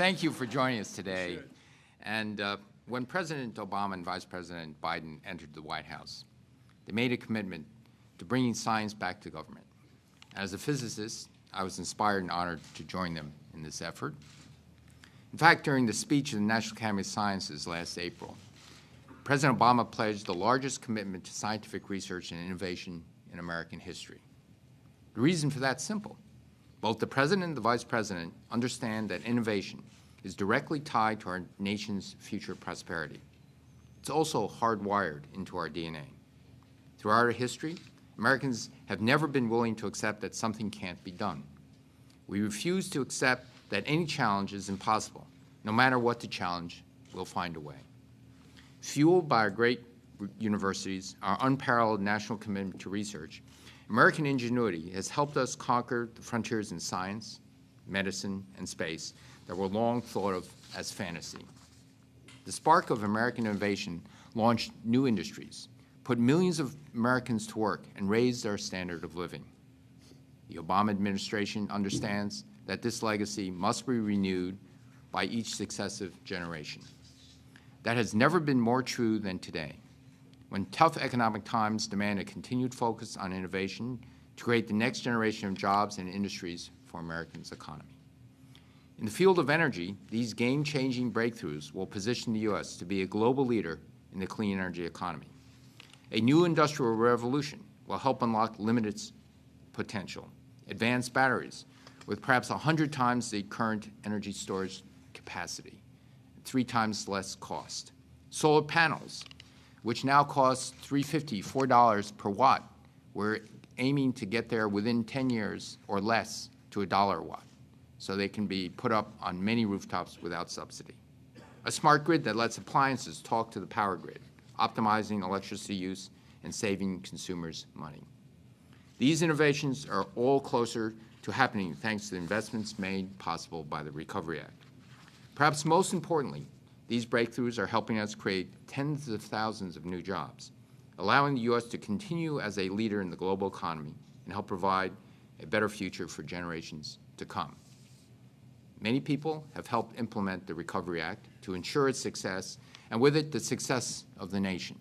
Thank you for joining us today. And when President Obama and Vice President Biden entered the White House, they made a commitment to bringing science back to government. As a physicist, I was inspired and honored to join them in this effort. In fact, during the speech of the National Academy of Sciences last April, President Obama pledged the largest commitment to scientific research and innovation in American history. The reason for that is simple. Both the President and the Vice President understand that innovation is directly tied to our nation's future prosperity. It's also hardwired into our DNA. Throughout our history, Americans have never been willing to accept that something can't be done. We refuse to accept that any challenge is impossible. No matter what the challenge, we'll find a way. Fueled by our great universities, our unparalleled national commitment to research, American ingenuity has helped us conquer the frontiers in science, medicine, and space that were long thought of as fantasy. The spark of American innovation launched new industries, put millions of Americans to work, and raised our standard of living. The Obama administration understands that this legacy must be renewed by each successive generation. That has never been more true than today, when tough economic times demand a continued focus on innovation to create the next generation of jobs and industries for Americans' economy. In the field of energy, these game-changing breakthroughs will position the U.S. to be a global leader in the clean energy economy. A new industrial revolution will help unlock limited potential. Advanced batteries, with perhaps 100 times the current energy storage capacity, 3 times less cost. Solar panels, which now cost $3.50, $4 per watt. We're aiming to get there within 10 years or less to $1 a watt, so they can be put up on many rooftops without subsidy. A smart grid that lets appliances talk to the power grid, optimizing electricity use and saving consumers money. These innovations are all closer to happening thanks to the investments made possible by the Recovery Act. Perhaps most importantly, these breakthroughs are helping us create tens of thousands of new jobs, allowing the U.S. to continue as a leader in the global economy and help provide a better future for generations to come. Many people have helped implement the Recovery Act to ensure its success, and with it, the success of the nation.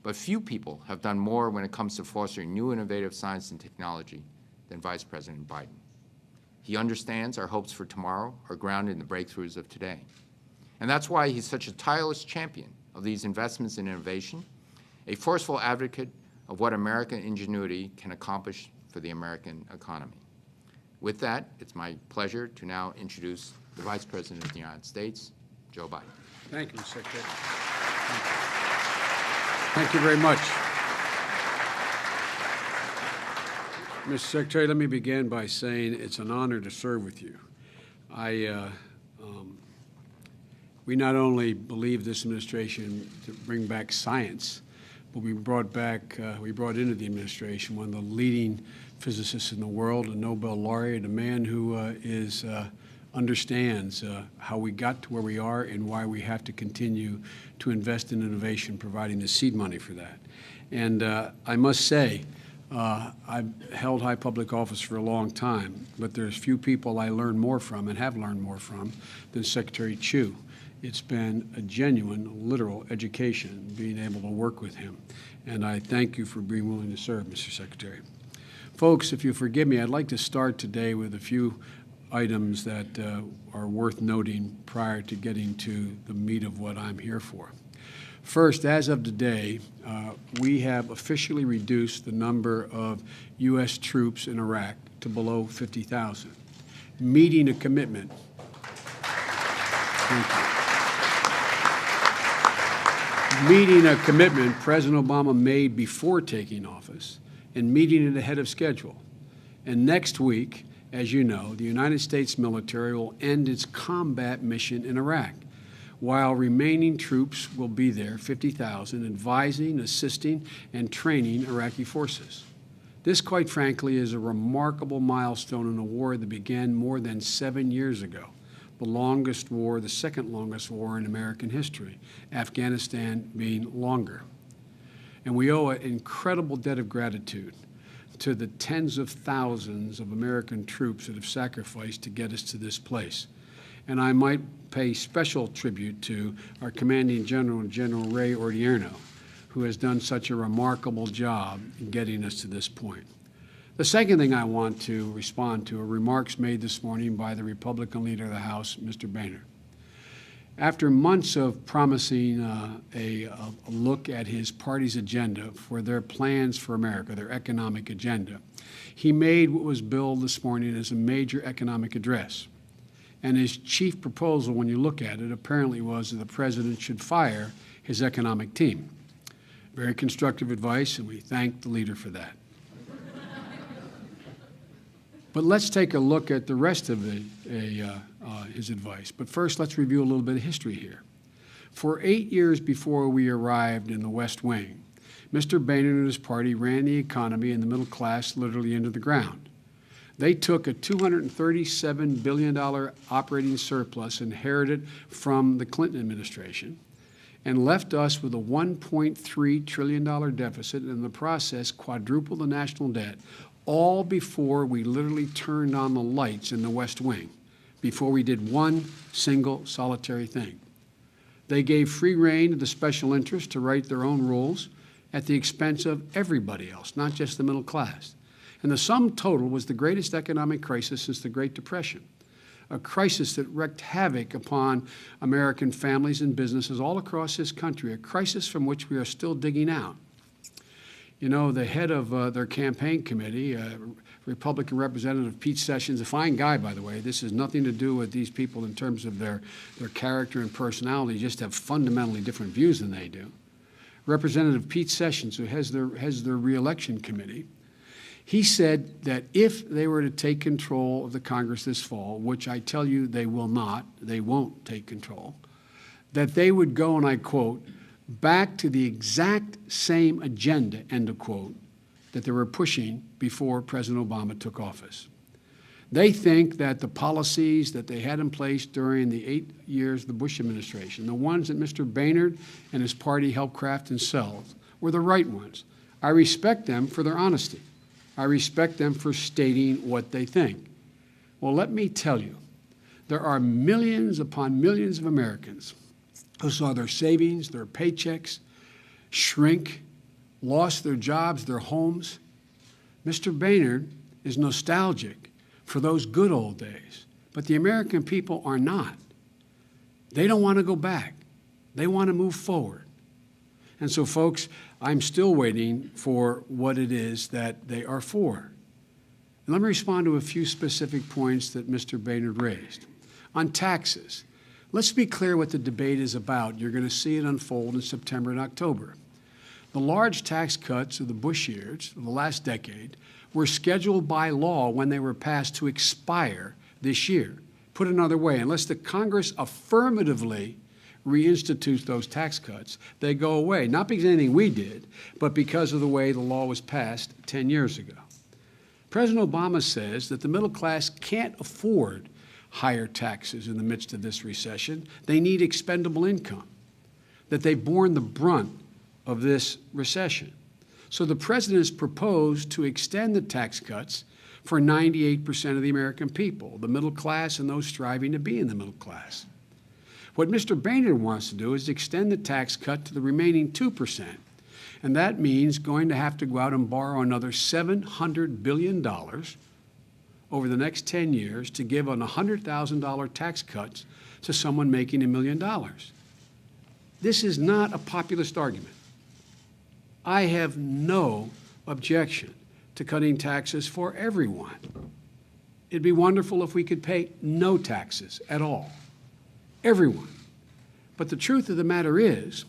But few people have done more when it comes to fostering new innovative science and technology than Vice President Biden. He understands our hopes for tomorrow are grounded in the breakthroughs of today. And that's why he's such a tireless champion of these investments in innovation, a forceful advocate of what American ingenuity can accomplish for the American economy. With that, it's my pleasure to now introduce the Vice President of the United States, Joe Biden. Thank you, Mr. Secretary. Thank you very much. Mr. Secretary, let me begin by saying it's an honor to serve with you. We not only believe this administration to bring back science, but we brought into the administration one of the leading physicists in the world, a Nobel laureate, a man who understands how we got to where we are and why we have to continue to invest in innovation, providing the seed money for that. And I must say, I've held high public office for a long time, but there's few people I learn more from and have learned more from than Secretary Chu. It's been a genuine, literal education being able to work with him. And I thank you for being willing to serve, Mr. Secretary. Folks, if you forgive me, I'd like to start today with a few items that are worth noting prior to getting to the meat of what I'm here for. First, as of today, we have officially reduced the number of U.S. troops in Iraq to below 50,000, meeting a commitment. Thank you. Meeting a commitment President Obama made before taking office and meeting it ahead of schedule. And next week, as you know, the United States military will end its combat mission in Iraq, while remaining troops will be there, 50,000, advising, assisting, and training Iraqi forces. This, quite frankly, is a remarkable milestone in a war that began more than 7 years ago. The longest war, the second longest war in American history, Afghanistan being longer. And we owe an incredible debt of gratitude to the tens of thousands of American troops that have sacrificed to get us to this place. And I might pay special tribute to our commanding general, General Ray Odierno, who has done such a remarkable job in getting us to this point. The second thing I want to respond to are remarks made this morning by the Republican leader of the House, Mr. Boehner. After months of promising a look at his party's agenda for their plans for America, their economic agenda, he made what was billed this morning as a major economic address. And his chief proposal, when you look at it, apparently was that the president should fire his economic team. Very constructive advice, and we thank the leader for that. But let's take a look at the rest of his advice. But first, let's review a little bit of history here. For 8 years before we arrived in the West Wing, Mr. Boehner and his party ran the economy and the middle class literally into the ground. They took a $237 billion operating surplus inherited from the Clinton administration and left us with a $1.3 trillion deficit, and in the process quadrupled the national debt, all before we literally turned on the lights in the West Wing, before we did one single solitary thing. They gave free rein to the special interests to write their own rules at the expense of everybody else, not just the middle class. And the sum total was the greatest economic crisis since the Great Depression, a crisis that wreaked havoc upon American families and businesses all across this country, a crisis from which we are still digging out. You know, the head of their campaign committee, Republican Representative Pete Sessions, a fine guy, by the way. This has nothing to do with these people in terms of their character and personality, just have fundamentally different views than they do. Representative Pete Sessions, who has their reelection committee, he said that if they were to take control of the Congress this fall, which I tell you they will not, they won't take control, that they would go, and I quote, back to the exact same agenda, end of quote, that they were pushing before President Obama took office. They think that the policies that they had in place during the 8 years of the Bush administration, the ones that Mr. Boehner and his party helped craft and sell, were the right ones. I respect them for their honesty. I respect them for stating what they think. Well, let me tell you, there are millions upon millions of Americans who saw their savings, their paychecks shrink, lost their jobs, their homes. Mr. Boehner is nostalgic for those good old days, but the American people are not. They don't want to go back. They want to move forward. And so, folks, I'm still waiting for what it is that they are for. And let me respond to a few specific points that Mr. Boehner raised. On taxes, let's be clear what the debate is about. You're going to see it unfold in September and October. The large tax cuts of the Bush years, of the last decade, were scheduled by law when they were passed to expire this year. Put another way, unless the Congress affirmatively reinstitutes those tax cuts, they go away, not because of anything we did, but because of the way the law was passed 10 years ago. President Obama says that the middle class can't afford higher taxes in the midst of this recession. They need expendable income, that they've borne the brunt of this recession. So the president has proposed to extend the tax cuts for 98% of the American people, the middle class and those striving to be in the middle class. What Mr. Boehner wants to do is extend the tax cut to the remaining 2%. And that means going to have to go out and borrow another $700 billion over the next 10 years to give an $100,000 tax cuts to someone making $1 million. This is not a populist argument. I have no objection to cutting taxes for everyone. It'd be wonderful if we could pay no taxes at all. Everyone. But the truth of the matter is,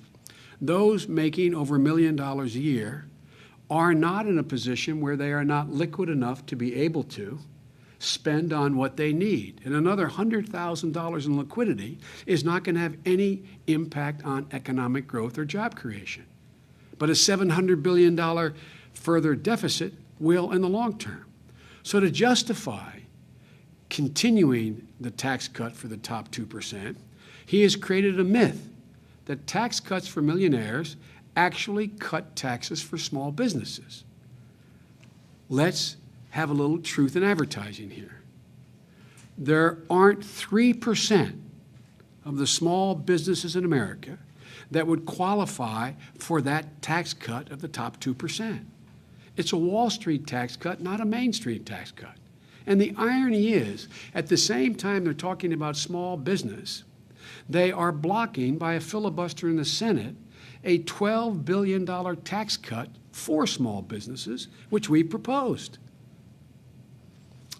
those making over $1 million a year are not in a position where they are not liquid enough to be able to spend on what they need. And another $100,000 in liquidity is not going to have any impact on economic growth or job creation. But a $700 billion further deficit will in the long term. So to justify continuing the tax cut for the top 2%, he has created a myth that tax cuts for millionaires actually cut taxes for small businesses. Let's have a little truth in advertising here. there aren't 3% of the small businesses in America that would qualify for that tax cut of the top 2%. It's a Wall Street tax cut, not a Main Street tax cut. And the irony is, at the same time they're talking about small business, they are blocking, by a filibuster in the Senate, a $12 billion tax cut for small businesses, which we proposed.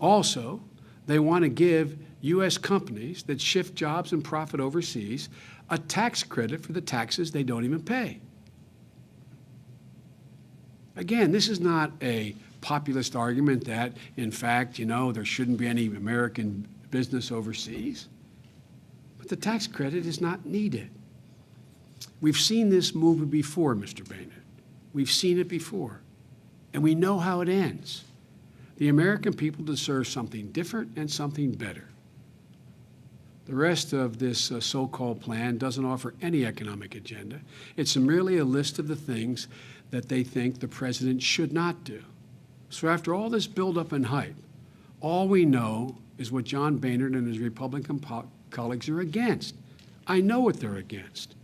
Also, they want to give U.S. companies that shift jobs and profit overseas a tax credit for the taxes they don't even pay. Again, this is not a populist argument that, in fact, there shouldn't be any American business overseas. But the tax credit is not needed. We've seen this movie before, Mr. Boehner. We've seen it before. And we know how it ends. The American people deserve something different and something better. The rest of this so-called plan doesn't offer any economic agenda. It's merely a list of the things that they think the president should not do. So after all this buildup and hype, all we know is what John Boehner and his Republican colleagues are against. I know what they're against.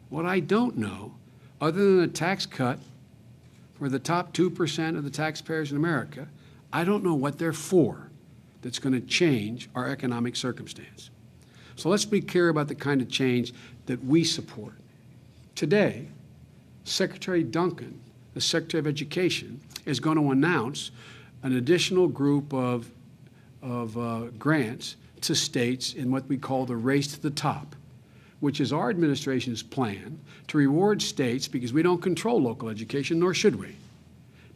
What I don't know, other than a tax cut for the top 2% of the taxpayers in America, I don't know what they're for that's going to change our economic circumstance. So let's be clear about the kind of change that we support. Today, Secretary Duncan, the Secretary of Education, is going to announce an additional group of grants to states in what we call the Race to the Top, which is our administration's plan to reward states, because we don't control local education, nor should we.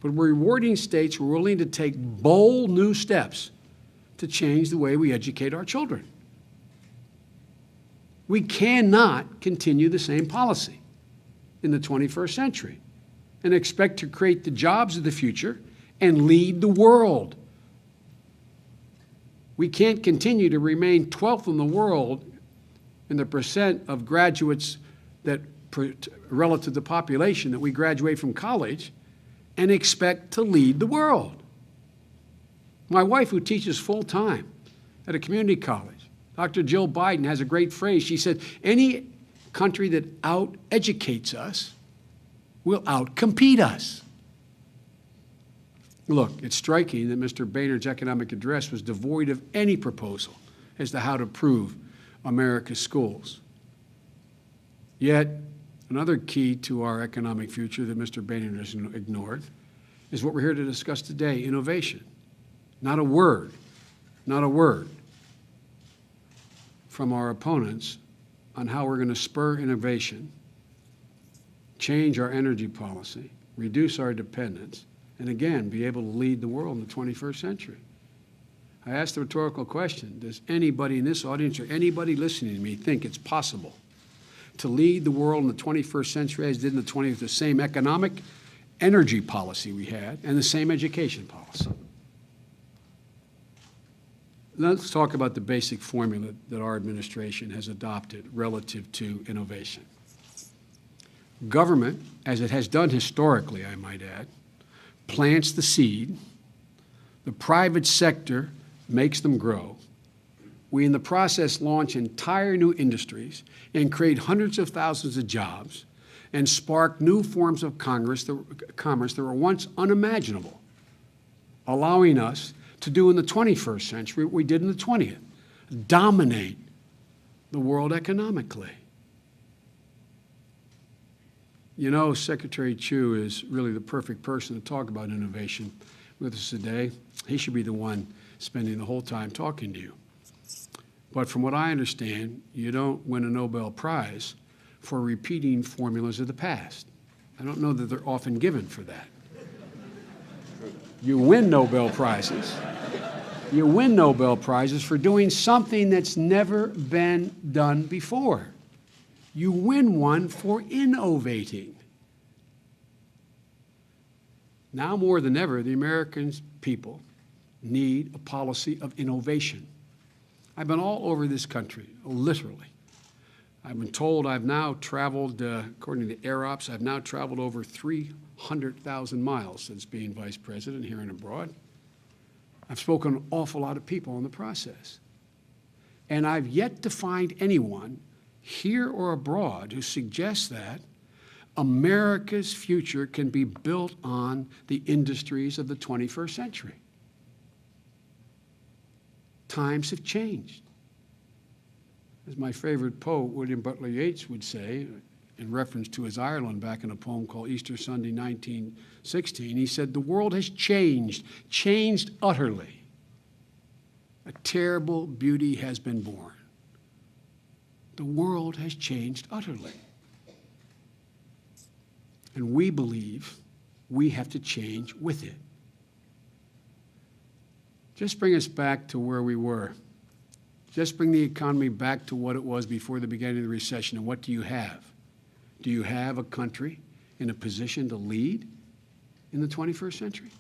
But we're rewarding states who are willing to take bold new steps to change the way we educate our children. We cannot continue the same policy in the 21st century and expect to create the jobs of the future and lead the world. We can't continue to remain 12th in the world in the percent of graduates that, relative to the population that we graduate from college, and expect to lead the world. My wife, who teaches full-time at a community college, Dr. Jill Biden, has a great phrase. She said, any country that out-educates us will out-compete us. Look, it's striking that Mr. Boehner's economic address was devoid of any proposal as to how to improve America's schools. Yet, another key to our economic future that Mr. Boehner has ignored is what we're here to discuss today, innovation. Not a word from our opponents on how we're going to spur innovation, change our energy policy, reduce our dependence, and again, be able to lead the world in the 21st century. I asked the rhetorical question, does anybody in this audience or anybody listening to me think it's possible to lead the world in the 21st century as did in the 20th, with the same economic, energy policy we had and the same education policy? Let's talk about the basic formula that our administration has adopted relative to innovation. Government, as it has done historically, I might add, plants the seed. The private sector makes them grow. We, in the process, launch entire new industries and create hundreds of thousands of jobs and spark new forms of commerce that were once unimaginable, allowing us to do in the 21st century what we did in the 20th, dominate the world economically. You know, Secretary Chu is really the perfect person to talk about innovation with us today. He should be the one spending the whole time talking to you. But from what I understand, you don't win a Nobel Prize for repeating formulas of the past. I don't know that they're often given for that. You win Nobel Prizes. You win Nobel Prizes for doing something that's never been done before. You win one for innovating. Now more than ever, the American people need a policy of innovation. I've been all over this country, literally. I've been told I've now traveled, according to Air Ops, I've now traveled over 300,000 miles since being vice president here and abroad. I've spoken to an awful lot of people in the process. And I've yet to find anyone, here or abroad, who suggests that America's future can be built on the industries of the 21st century. Times have changed. As my favorite poet, William Butler Yeats, would say, in reference to his Ireland back in a poem called Easter Sunday, 1916, he said, "The world has changed utterly. A terrible beauty has been born." The world has changed utterly. And we believe we have to change with it. Just bring us back to where we were. Just bring the economy back to what it was before the beginning of the recession. And what do you have? Do you have a country in a position to lead in the 21st century?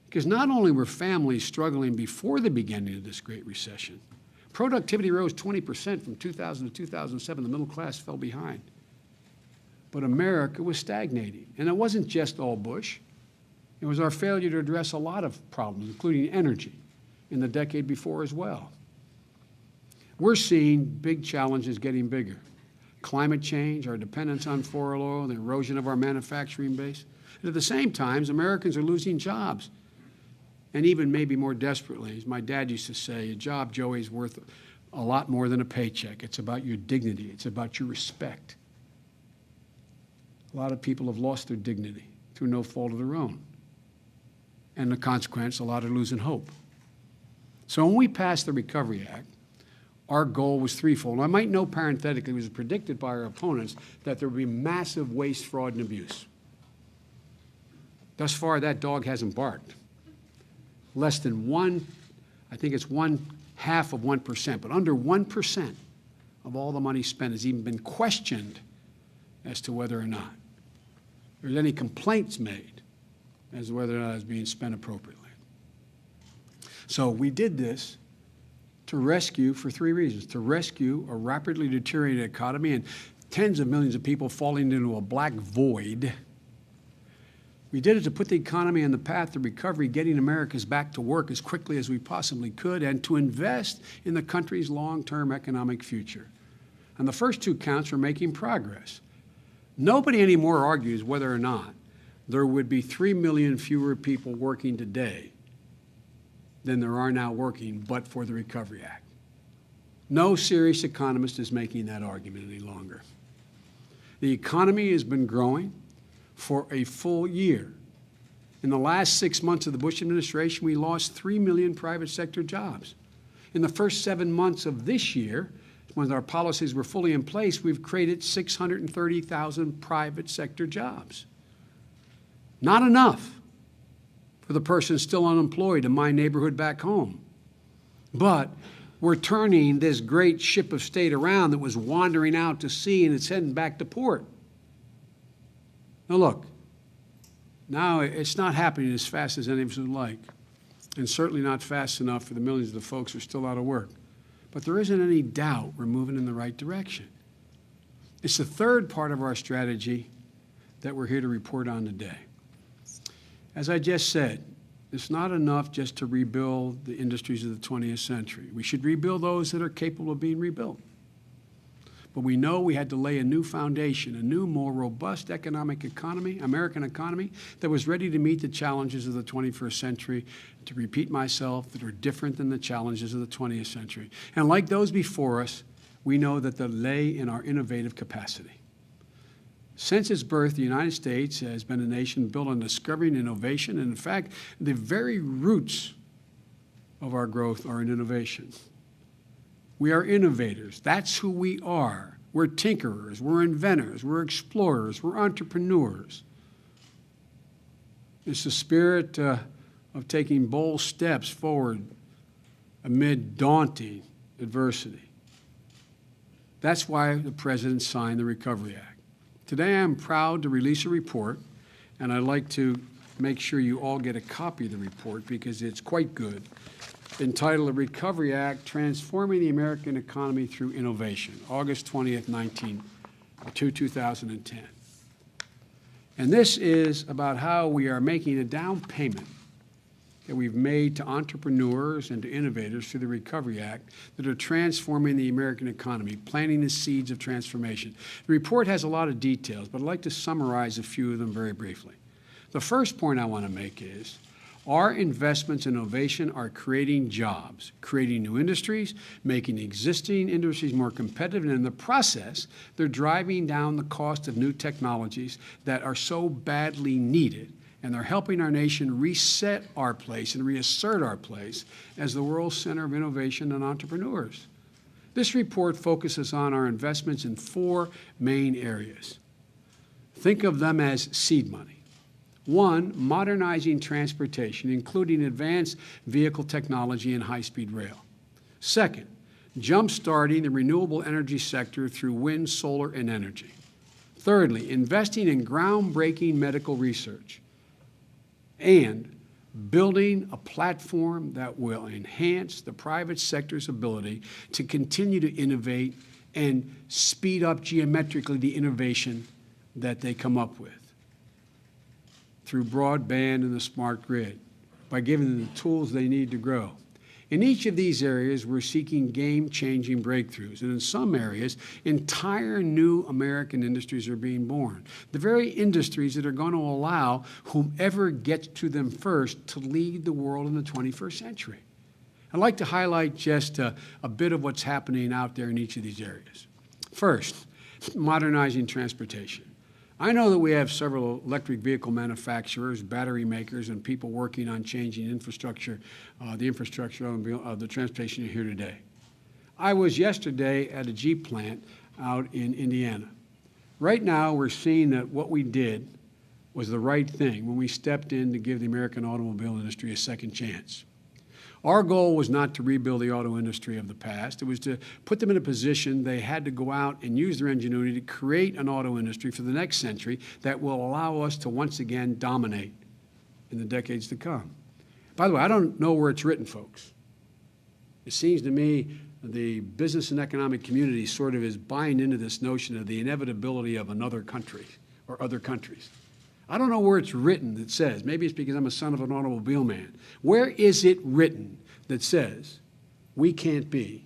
Because not only were families struggling before the beginning of this great recession, productivity rose 20% from 2000 to 2007. The middle class fell behind. But America was stagnating. And it wasn't just all Bush. It was our failure to address a lot of problems, including energy, in the decade before as well. We're seeing big challenges getting bigger. Climate change, our dependence on foreign oil, the erosion of our manufacturing base. And at the same time, Americans are losing jobs. And even maybe more desperately, as my dad used to say, a job, Joey, is worth a lot more than a paycheck. It's about your dignity. It's about your respect. A lot of people have lost their dignity through no fault of their own. And the consequence, a lot are losing hope. So when we passed the Recovery Act, our goal was threefold. I might note parenthetically, it was predicted by our opponents that there would be massive waste, fraud, and abuse. Thus far, that dog hasn't barked. Less than I think it's 0.5%, but under 1% of all the money spent has even been questioned as to whether or not there's any complaints made as to whether or not it's being spent appropriately. So we did this to rescue for three reasons: to rescue a rapidly deteriorating economy and tens of millions of people falling into a black void. We did it to put the economy on the path to recovery, getting Americans back to work as quickly as we possibly could, and to invest in the country's long-term economic future. On the first two counts, we're making progress. Nobody anymore argues whether or not there would be 3 million fewer people working today than there are now working but for the Recovery Act. No serious economist is making that argument any longer. The economy has been growing for a full year. In the last 6 months of the Bush administration, we lost 3 million private sector jobs. In the first 7 months of this year, when our policies were fully in place, we've created 630,000 private sector jobs. Not enough for the person still unemployed in my neighborhood back home. But we're turning this great ship of state around that was wandering out to sea, and it's heading back to port. Now look, now it's not happening as fast as any of us would like, and certainly not fast enough for the millions of the folks who are still out of work. But there isn't any doubt we're moving in the right direction. It's the third part of our strategy that we're here to report on today. As I just said, it's not enough just to rebuild the industries of the 20th century. We should rebuild those that are capable of being rebuilt. But we know we had to lay a new foundation, a new, more robust American economy, that was ready to meet the challenges of the 21st century, to repeat myself, that are different than the challenges of the 20th century. And like those before us, we know that they lay in our innovative capacity. Since its birth, the United States has been a nation built on discovery and innovation, and in fact, the very roots of our growth are in innovation. We are innovators. That's who we are. We're tinkerers, we're inventors, we're explorers, we're entrepreneurs. It's the spirit of taking bold steps forward amid daunting adversity. That's why the President signed the Recovery Act. Today I'm proud to release a report, and I'd like to make sure you all get a copy of the report because it's quite good, entitled The Recovery Act, Transforming the American Economy Through Innovation, August 20th, 2010. And this is about how we are making a down payment that we've made to entrepreneurs and to innovators through the Recovery Act that are transforming the American economy, planting the seeds of transformation. The report has a lot of details, but I'd like to summarize a few of them very briefly. The first point I want to make is our investments in innovation are creating jobs, creating new industries, making existing industries more competitive, and in the process, they're driving down the cost of new technologies that are so badly needed, and they're helping our nation reset our place and reassert our place as the world's center of innovation and entrepreneurs. This report focuses on our investments in 4 main areas. Think of them as seed money. 1, modernizing transportation, including advanced vehicle technology and high-speed rail. 2nd, jump-starting the renewable energy sector through wind, solar, and energy. 3rdly, investing in groundbreaking medical research. And building a platform that will enhance the private sector's ability to continue to innovate and speed up geometrically the innovation that they come up with through broadband and the smart grid, by giving them the tools they need to grow. In each of these areas, we're seeking game-changing breakthroughs, and in some areas, entire new American industries are being born. The very industries that are going to allow whomever gets to them first to lead the world in the 21st century. I'd like to highlight just a bit of what's happening out there in each of these areas. First, modernizing transportation. I know that we have several electric vehicle manufacturers, battery makers, and people working on changing infrastructure, the infrastructure of the transportation here today. I was yesterday at a Jeep plant out in Indiana. Right now, we're seeing that what we did was the right thing when we stepped in to give the American automobile industry a second chance. Our goal was not to rebuild the auto industry of the past. It was to put them in a position they had to go out and use their ingenuity to create an auto industry for the next century that will allow us to once again dominate in the decades to come. By the way, I don't know where it's written, folks. It seems to me the business and economic community sort of is buying into this notion of the inevitability of another country or other countries. I don't know where it's written that says, maybe it's because I'm a son of an automobile man. Where is it written that says we can't lead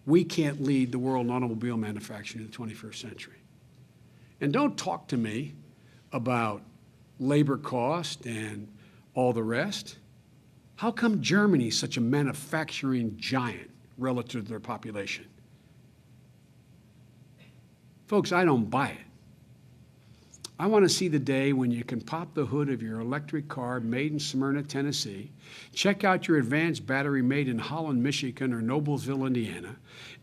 the world in automobile manufacturing in the 21st century? And don't talk to me about labor cost and all the rest. How come Germany is such a manufacturing giant relative to their population? Folks, I don't buy it. I want to see the day when you can pop the hood of your electric car made in Smyrna, Tennessee, check out your advanced battery made in Holland, Michigan, or Noblesville, Indiana,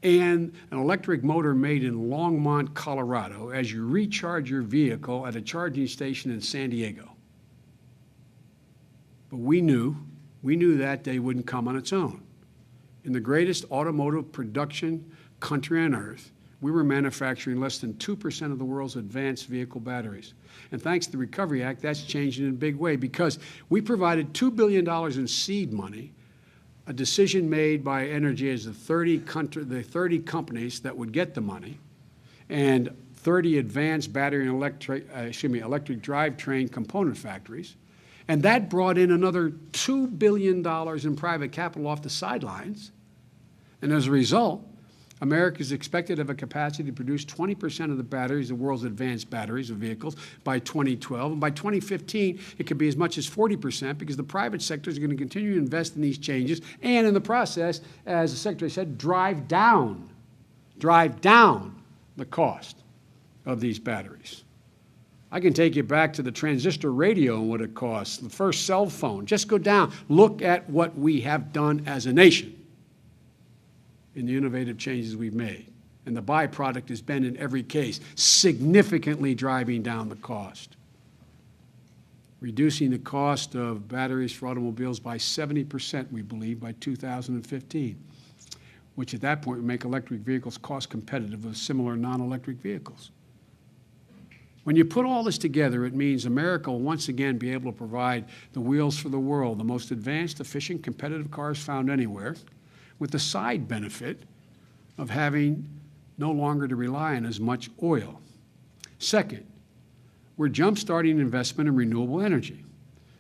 and an electric motor made in Longmont, Colorado, as you recharge your vehicle at a charging station in San Diego. But we knew that day wouldn't come on its own. In the greatest automotive production country on earth, we were manufacturing less than 2% of the world's advanced vehicle batteries. And thanks to the Recovery Act, that's changing in a big way because we provided $2 billion in seed money, a decision made by Energy as the 30 companies that would get the money, and 30 advanced battery and electric drivetrain component factories. And that brought in another $2 billion in private capital off the sidelines. And as a result, America is expected to have a capacity to produce 20% of the batteries, the world's advanced batteries of vehicles, by 2012. And by 2015, it could be as much as 40% because the private sector is going to continue to invest in these changes and in the process, as the Secretary said, drive down the cost of these batteries. I can take you back to the transistor radio and what it costs, the first cell phone. Just go down. Look at what we have done as a nation in the innovative changes we've made. And the byproduct has been, in every case, significantly driving down the cost. Reducing the cost of batteries for automobiles by 70%, we believe, by 2015, which at that point would make electric vehicles cost competitive with similar non-electric vehicles. When you put all this together, it means America will once again be able to provide the wheels for the world, the most advanced, efficient, competitive cars found anywhere, with the side benefit of having no longer to rely on as much oil. Second, we're jump-starting investment in renewable energy.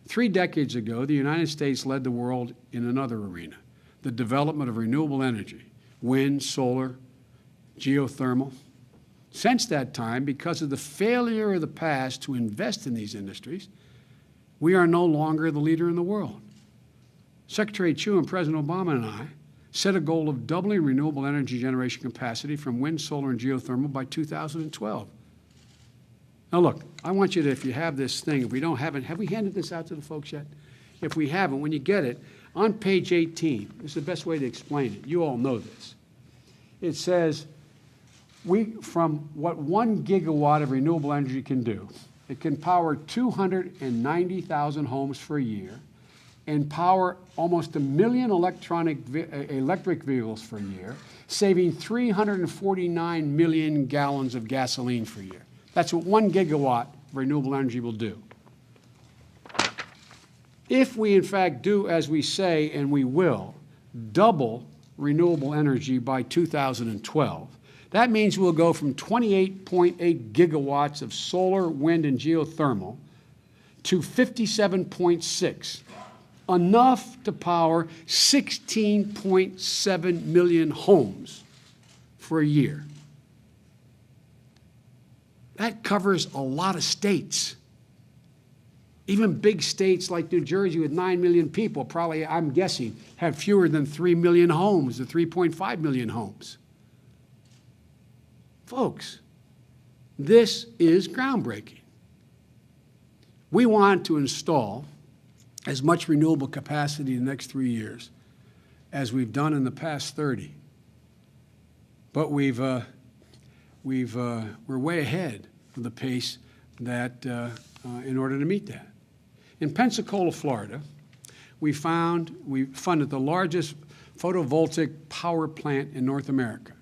3 decades ago, the United States led the world in another arena, the development of renewable energy, wind, solar, geothermal. Since that time, because of the failure of the past to invest in these industries, we are no longer the leader in the world. Secretary Chu and President Obama and I set a goal of doubling renewable energy generation capacity from wind, solar, and geothermal by 2012. Now look, I want you to, if you have this thing, if we don't have it, have we handed this out to the folks yet? If we haven't, when you get it, on page 18, this is the best way to explain it. You all know this. It says, from what 1 gigawatt of renewable energy can do, it can power 290,000 homes for a year and power almost 1 million electric vehicles for a year, saving 349 million gallons of gasoline per year. That's what 1 gigawatt of renewable energy will do. If we, in fact, do as we say, and we will, double renewable energy by 2012, that means we'll go from 28.8 gigawatts of solar, wind, and geothermal to 57.6, enough to power 16.7 million homes for a year. That covers a lot of states. Even big states like New Jersey with 9 million people probably, I'm guessing, have fewer than 3 million homes or 3.5 million homes. Folks, this is groundbreaking. We want to install as much renewable capacity in the next 3 years as we've done in the past 30. But we're way ahead of the pace that in order to meet that. In Pensacola, Florida, we funded the largest photovoltaic power plant in North America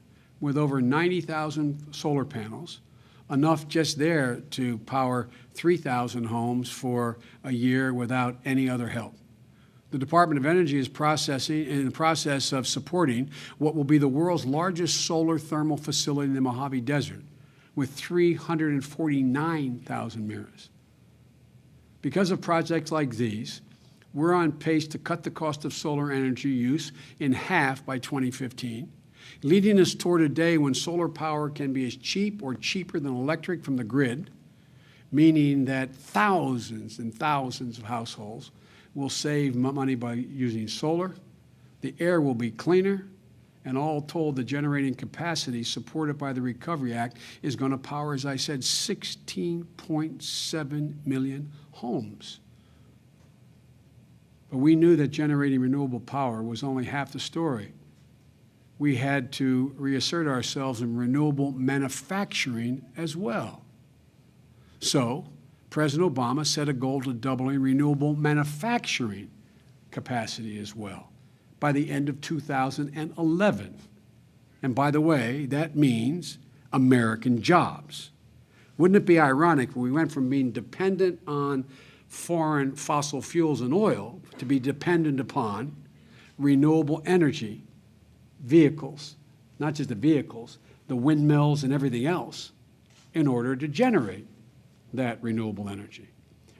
with over 90,000 solar panels, enough just there to power 3,000 homes for a year without any other help. The Department of Energy is in the process of supporting what will be the world's largest solar thermal facility in the Mojave Desert with 349,000 mirrors. Because of projects like these, we're on pace to cut the cost of solar energy use in half by 2015, leading us toward a day when solar power can be as cheap or cheaper than electric from the grid, meaning that thousands and thousands of households will save money by using solar, the air will be cleaner, and all told, the generating capacity supported by the Recovery Act is going to power, as I said, 16.7 million homes. But we knew that generating renewable power was only half the story. We had to reassert ourselves in renewable manufacturing as well. So, President Obama set a goal to doubling renewable manufacturing capacity as well by the end of 2011. And by the way, that means American jobs. Wouldn't it be ironic if we went from being dependent on foreign fossil fuels and oil to be dependent upon renewable energy vehicles, not just the vehicles, the windmills and everything else, in order to generate that renewable energy?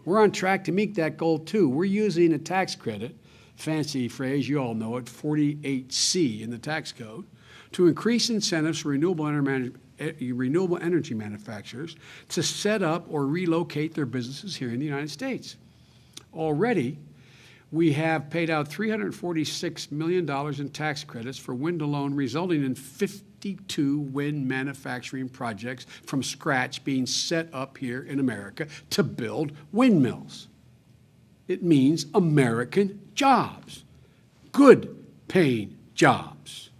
We're on track to meet that goal too. We're using a tax credit, fancy phrase, you all know it, 48C in the tax code, to increase incentives for renewable energy manufacturers to set up or relocate their businesses here in the United States. Already, we have paid out $346 million in tax credits for wind alone, resulting in 52 wind manufacturing projects from scratch being set up here in America to build windmills. It means American jobs, good paying jobs.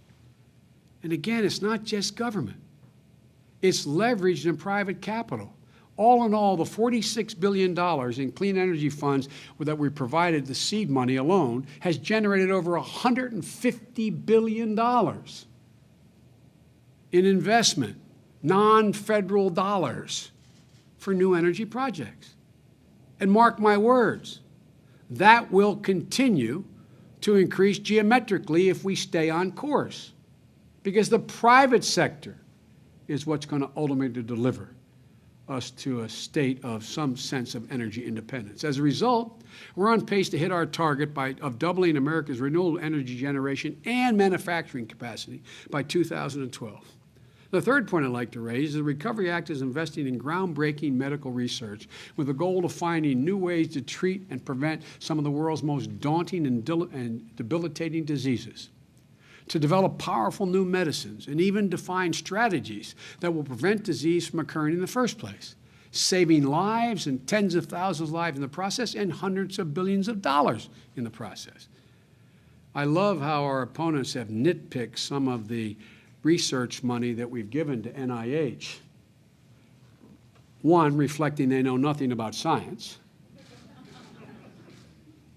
And again, it's not just government. It's leveraged in private capital. All in all, the $46 billion in clean energy funds that we provided, the seed money alone, has generated over $150 billion in investment, non-federal dollars, for new energy projects. And mark my words, that will continue to increase geometrically if we stay on course, because the private sector is what's going to ultimately deliver us to a state of some sense of energy independence. As a result, we're on pace to hit our target of doubling America's renewable energy generation and manufacturing capacity by 2012. The third point I'd like to raise is the Recovery Act is investing in groundbreaking medical research with the goal of finding new ways to treat and prevent some of the world's most daunting and debilitating diseases, to develop powerful new medicines and even define strategies that will prevent disease from occurring in the first place, saving lives and tens of thousands of lives in the process and hundreds of billions of dollars in the process. I love how our opponents have nitpicked some of the research money that we've given to NIH. One, reflecting they know nothing about science.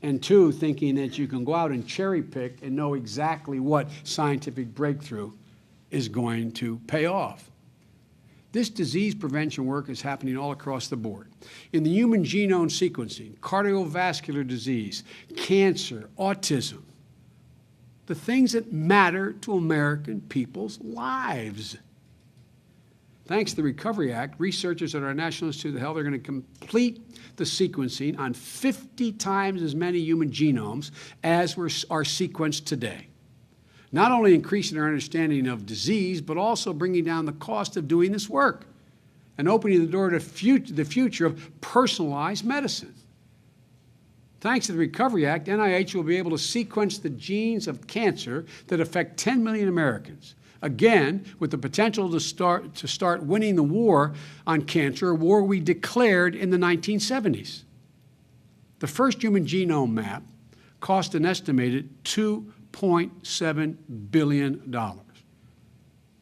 And two, thinking that you can go out and cherry pick and know exactly what scientific breakthrough is going to pay off. This disease prevention work is happening all across the board. In the human genome sequencing, cardiovascular disease, cancer, autism, the things that matter to American people's lives. Thanks to the Recovery Act, researchers at our National Institute of Health are going to complete the sequencing on 50 times as many human genomes as are sequenced today. Not only increasing our understanding of disease, but also bringing down the cost of doing this work and opening the door to the future of personalized medicine. Thanks to the Recovery Act, NIH will be able to sequence the genes of cancer that affect 10 million Americans, again, with the potential to start winning the war on cancer, a war we declared in the 1970s. The first human genome map cost an estimated $2.7 billion. It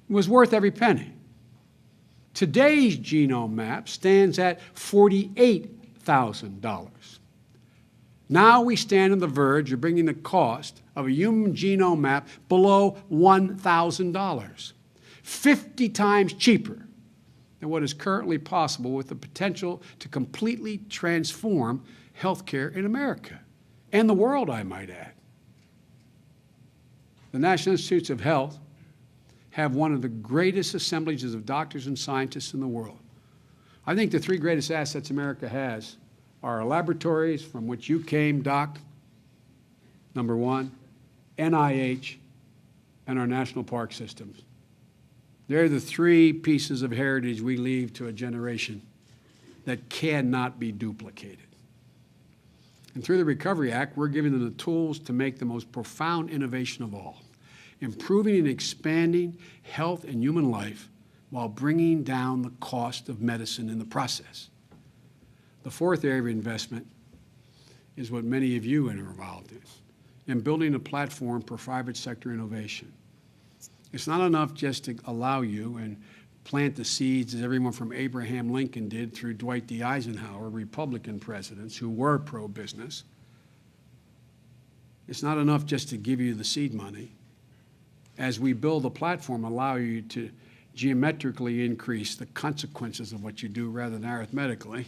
was worth every penny. Today's genome map stands at $48,000. Now we stand on the verge of bringing the cost of a human genome map below $1,000, 50 times cheaper than what is currently possible, with the potential to completely transform healthcare in America and the world, I might add. The National Institutes of Health have one of the greatest assemblages of doctors and scientists in the world. I think the three greatest assets America has are our laboratories, from which you came, Doc, number one, NIH, and our national park systems. They're the three pieces of heritage we leave to a generation that cannot be duplicated. And through the Recovery Act, we're giving them the tools to make the most profound innovation of all, improving and expanding health and human life while bringing down the cost of medicine in the process. The fourth area of investment is what many of you are involved in building a platform for private sector innovation. It's not enough just to allow you and plant the seeds, as everyone from Abraham Lincoln did through Dwight D. Eisenhower, Republican presidents who were pro-business. It's not enough just to give you the seed money. As we build a platform, allow you to geometrically increase the consequences of what you do rather than arithmetically,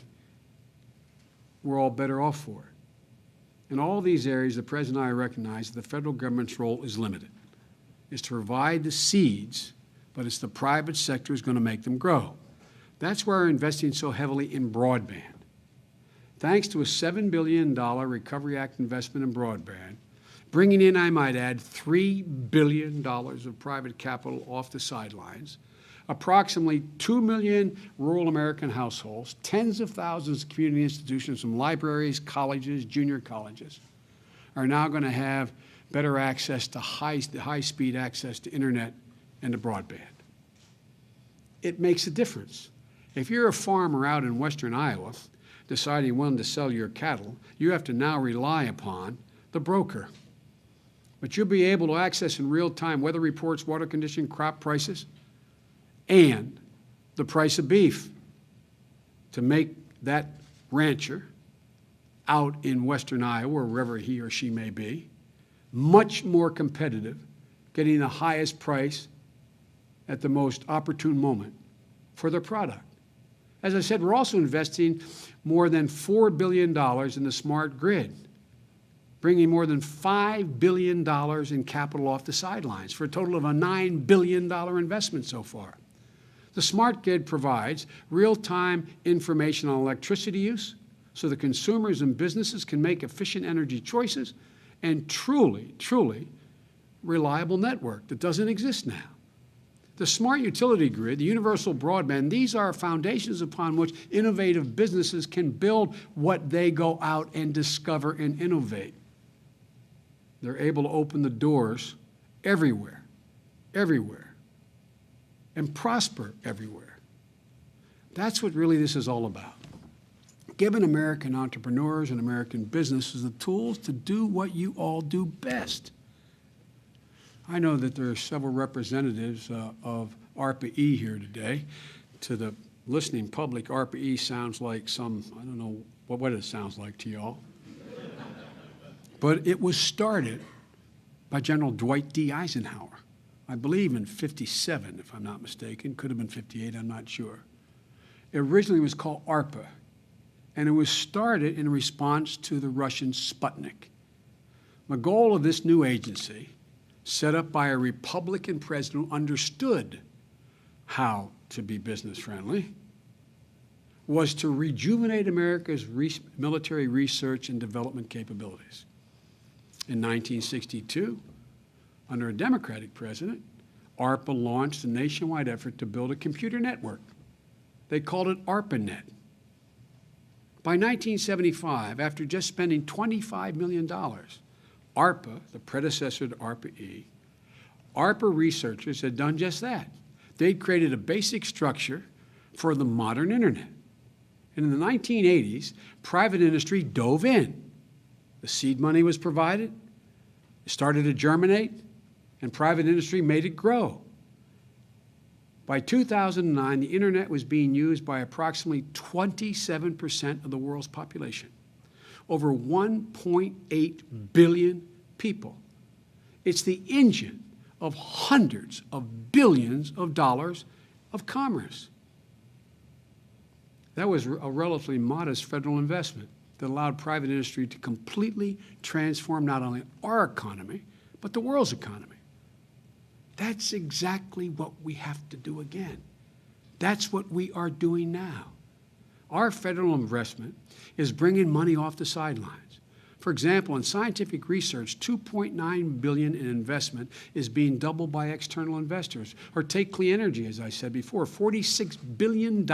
we're all better off for it. In all these areas, the President and I recognize that the federal government's role is limited. It's to provide the seeds, but it's the private sector who's going to make them grow. That's why we're investing so heavily in broadband. Thanks to a $7 billion Recovery Act investment in broadband, bringing in, I might add, $3 billion of private capital off the sidelines, approximately 2 million rural American households, tens of thousands of community institutions from libraries, colleges, junior colleges, are now going to have better access to high-speed access to internet and to broadband. It makes a difference. If you're a farmer out in western Iowa deciding when to sell your cattle, you have to now rely upon the broker. But you'll be able to access in real time weather reports, water condition, crop prices, and the price of beef to make that rancher out in western Iowa, or wherever he or she may be, much more competitive, getting the highest price at the most opportune moment for their product. As I said, we're also investing more than $4 billion in the smart grid, bringing more than $5 billion in capital off the sidelines for a total of a $9 billion investment so far. The smart grid provides real-time information on electricity use so that consumers and businesses can make efficient energy choices, and truly, truly reliable network that doesn't exist now. The smart utility grid, the universal broadband, these are foundations upon which innovative businesses can build what they go out and discover and innovate. They're able to open the doors everywhere, everywhere, and prosper everywhere. That's what really this is all about. Giving American entrepreneurs and American businesses the tools to do what you all do best. I know that there are several representatives of ARPA-E here today. To the listening public, ARPA-E sounds like some, I don't know what it sounds like to y'all. But it was started by General Dwight D. Eisenhower, I believe in 57, if I'm not mistaken. Could have been 58, I'm not sure. It originally was called ARPA, and it was started in response to the Russian Sputnik. The goal of this new agency, set up by a Republican president who understood how to be business-friendly, was to rejuvenate America's military research and development capabilities. In 1962, under a Democratic president, ARPA launched a nationwide effort to build a computer network. They called it ARPANET. By 1975, after just spending $25 million, ARPA, the predecessor to ARPA-E, ARPA researchers had done just that. They'd created a basic structure for the modern internet. And in the 1980s, private industry dove in. The seed money was provided, it started to germinate, and private industry made it grow. By 2009, the internet was being used by approximately 27% of the world's population. Over 1.8 billion people. It's the engine of hundreds of billions of dollars of commerce. That was a relatively modest federal investment that allowed private industry to completely transform not only our economy, but the world's economy. That's exactly what we have to do again. That's what we are doing now. Our federal investment is bringing money off the sidelines. For example, in scientific research, $2.9 billion in investment is being doubled by external investors. Or take clean energy, as I said before, $46 billion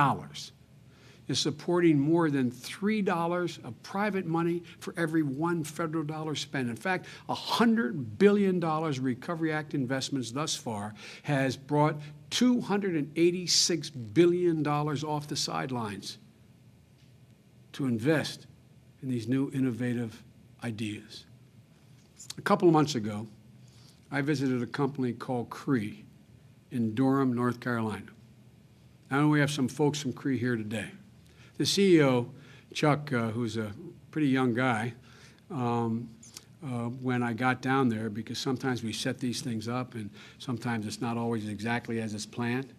is supporting more than $3 of private money for every $1 federal dollar spent. In fact, $100 billion Recovery Act investments thus far has brought $286 billion off the sidelines to invest in these new innovative ideas. A couple of months ago, I visited a company called Cree in Durham, North Carolina. I know we have some folks from Cree here today. The CEO, Chuck, who's a pretty young guy, when I got down there, because sometimes we set these things up and sometimes it's not always exactly as it's planned.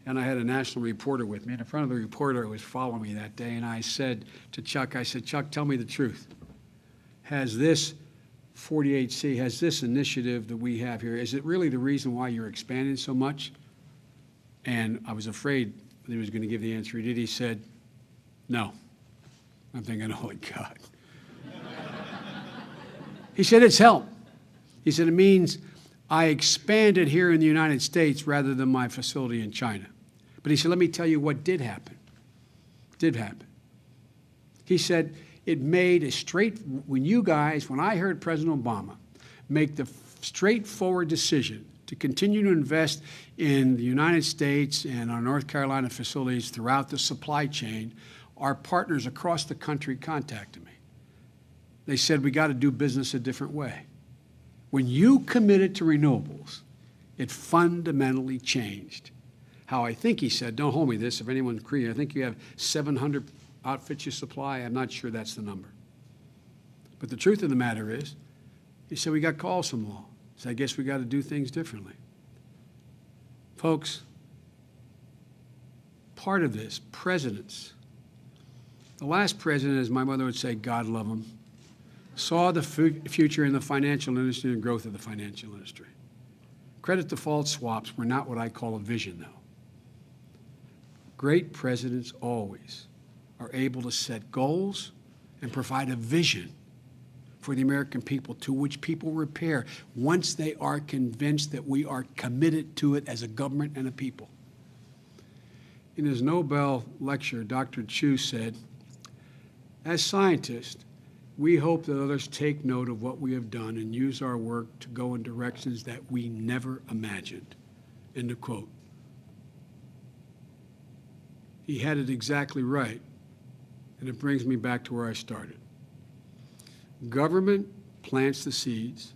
And I had a national reporter with me, and in front of the reporter who was following me that day, and I said to Chuck, I said, Chuck, tell me the truth. Has this 48C, has this initiative that we have here, is it really the reason why you're expanding so much? And I was afraid that he was going to give the answer he did. He said, no. I'm thinking, holy God. He said, it's help. He said, it means I expanded here in the United States rather than my facility in China. But he said, let me tell you what did happen. Did happen. He said, it made a when I heard President Obama make the straightforward decision to continue to invest in the United States and our North Carolina facilities throughout the supply chain, our partners across the country contacted me. They said, we got to do business a different way. When you committed to renewables, it fundamentally changed. How I think he said, don't hold me this, if anyone's Cree, I think you have 700 outfits you supply. I'm not sure that's the number. But the truth of the matter is, he said, we got calls from law. So I guess we got to do things differently. Folks, part of this, presidents, the last president, as my mother would say, God love him, saw the future in the financial industry and growth of the financial industry. Credit default swaps were not what I call a vision, though. Great presidents always are able to set goals and provide a vision for the American people to which people repair once they are convinced that we are committed to it as a government and a people. In his Nobel lecture, Dr. Chu said, "As scientists, we hope that others take note of what we have done and use our work to go in directions that we never imagined." End of quote. He had it exactly right, and it brings me back to where I started. Government plants the seeds,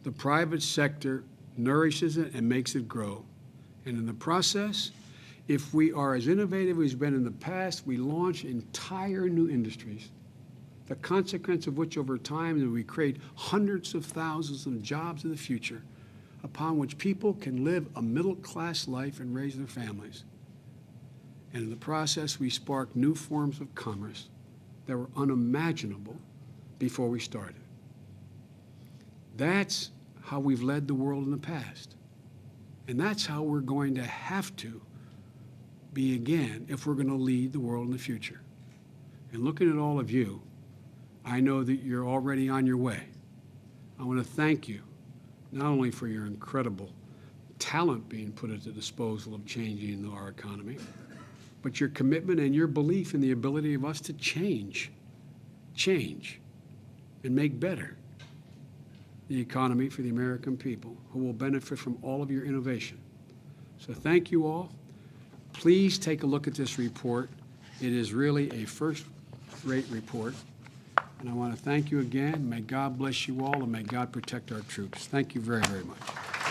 the private sector nourishes it and makes it grow, and in the process, if we are as innovative as we've been in the past, we launch entire new industries, the consequence of which over time is we create hundreds of thousands of jobs in the future upon which people can live a middle-class life and raise their families. And in the process, we spark new forms of commerce that were unimaginable before we started. That's how we've led the world in the past. And that's how we're going to have to be again if we're going to lead the world in the future. And looking at all of you, I know that you're already on your way. I want to thank you not only for your incredible talent being put at the disposal of changing our economy, but your commitment and your belief in the ability of us to change, and make better the economy for the American people who will benefit from all of your innovation. So thank you all. Please take a look at this report. It is really a first-rate report. And I want to thank you again. May God bless you all, and may God protect our troops. Thank you very, very much.